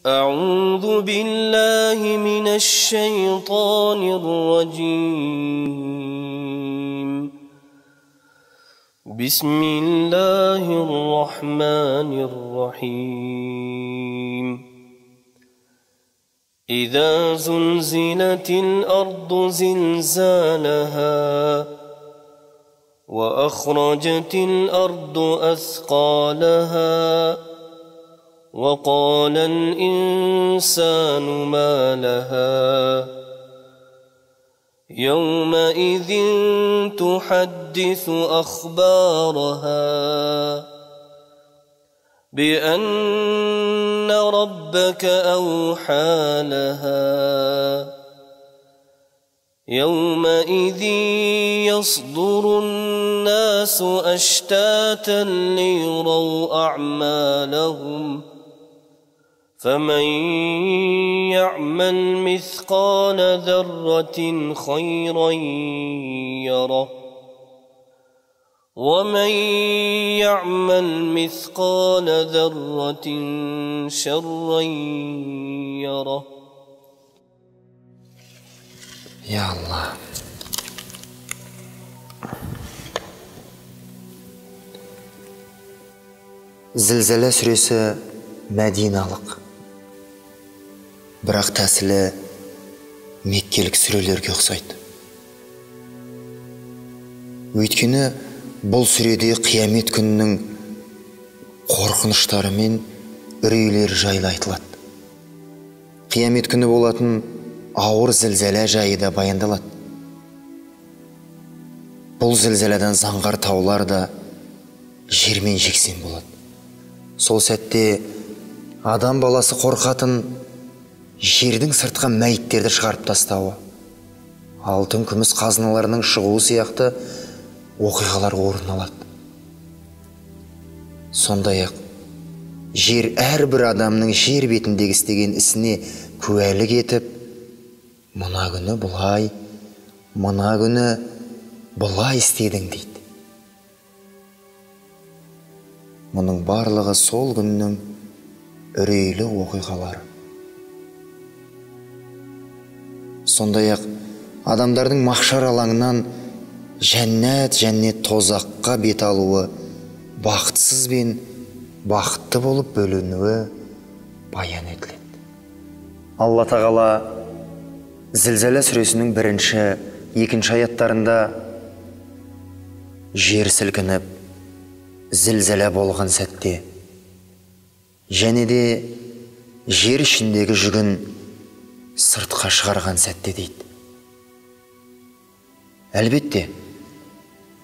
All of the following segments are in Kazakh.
أعوذ بالله من الشيطان الرجيم. بسم الله الرحمن الرحيم. إذا زلزلت الأرض زلزالها وأخرجت الأرض أثقالها وقال الإنسان ما لها يومئذ تحدث أخبارها بأن ربك أوحى لها يومئذ يصدر الناس أشتاتا ليروا أعمالهم فمن يعمل مثقال ذرة خيرا يره ومن يعمل مثقال ذرة شرا يره. Ya Allah. Зілзала сүресі мәдиналық, бірақ тәсілі меккелік сүрелерге ұқсайды. Өйткені бұл сүреде қиямет күнінің қорқыныштары мен үрейлері жайлы айтылады. Қиямет күні болатын ауыр зілзала жайы да баяндалады. Бұл зілзаладан заңғар таулар да жермен жексен болады. Сол сәтте адам баласы қорқатын жердің сыртқа мәйіттерді шығарып тастауы, алтын күміс қазыналарының шығуы сияқты оқиғалар орын алады. Сондай-ақ жер әрбір адамның жер бетіндегі істеген ісіне куәлік етіп, мына күні бұлай, мына күні бұлай істедің дейді. Мұның барлығы сол күннің үрейлі оқиғалары. Сондай-ақ адамдардың махшар алаңынан жәннат тозаққа бет алуы, бақытсыз бен бақытты болып бөлінуі баян етіледі. Алла тағала Зілзала сүресінің 1-2 аяттарында жер сілкініп, зілзала болған сәтте, және де жер ішіндегі жүгін сыртқа шығарған сәтте дейді. Әлбетте,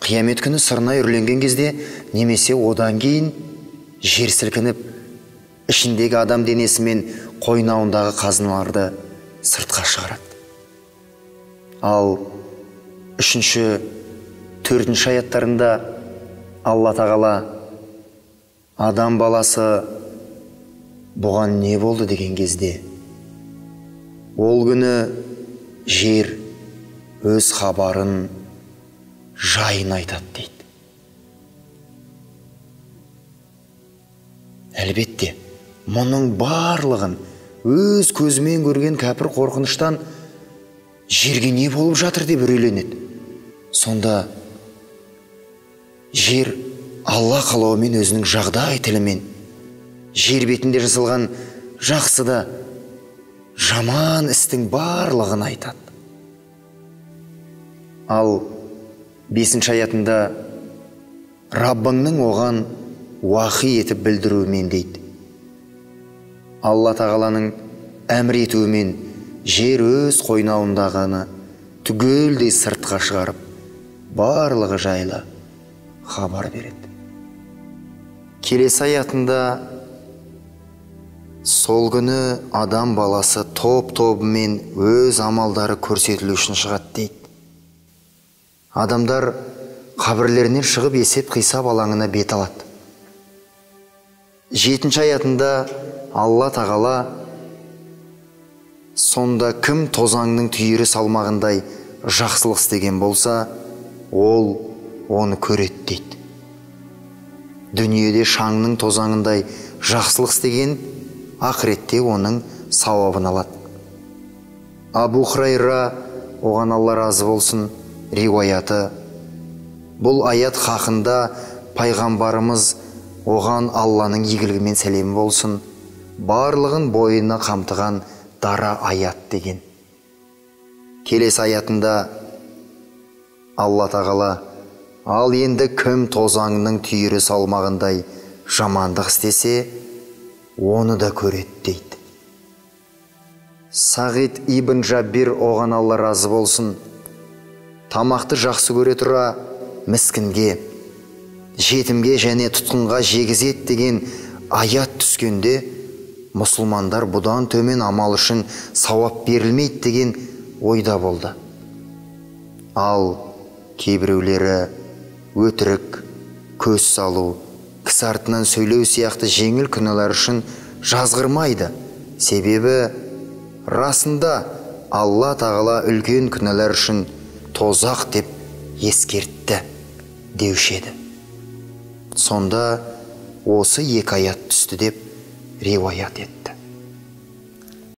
қиямет күні сырна үрленген кезде немесе одан кейін жер сілкініп, ішіндегі адам денесі мен қойнауындағы қазыналарды сыртқа шығарады. Ал 3-4 аяттарында Алла тағала адам баласы бұған не болды деген кезде, ол күні жер өз хабарын жайын айтады дейді. Әлбетте, мұның барлығын өз көзімен көрген кәпір қорқыныштан жерге не болып жатыр деп үрейленеді. Сонда жер Алла қалауымен өзінің жағдай тілімен жер бетінде жасалған жақсы да жаман істің барлығын айтады. Ал 5 аятында Раббыңның оған уахи етіп білдіруімен дейді. Алла тағаланың әмір етуімен жер өз қойнауындағыны түгелдей сыртқа шығарып, барлығы жайлы хабар береді. Келесі аятында сол күні адам баласы топ-тобымен өз амалдары көрсетілу үшін шығады дейді. Адамдар қабірлерінен шығып есеп-қисап алаңына бет алады. 7 аятында Алла тағала сонда кім тозаңның түйірі салмағындай жақсылық істеген болса, ол оны көреді дейді. Дүниеде шаңның тозаңындай жақсылық істеген ақыретте оның сауабын алады. Абу Хурайра, оған Алла разы болсын, риуаяты: бұл аят хақында пайғамбарымыз, оған Алланың игілігімен сәлемі болсын, барлығын бойына қамтыған дара аят деген. Келесі аятында Алла тағала: ал енді кім тозаңның түйірі салмағындай жамандық істесе, оны да көреді дейді. Сағид ибн Жабир, оған Алла разы болсын, тамақты жақсы көре тұра міскінге, жетімге және тұтқынға жегізет деген аят түскенде, мұсылмандар бұдан төмен амал үшін сауап берілмейді деген ойда болды. Ал кейбіреулері өтірік, көз салу, кісі артынан сөйлеу сияқты жеңіл күнәлар үшін жазғырмайды. Себебі расында Алла тағала үлкен күнәлар үшін тозақ деп ескертті деуші еді. Сонда осы екі аят түсті деп риуаят етті.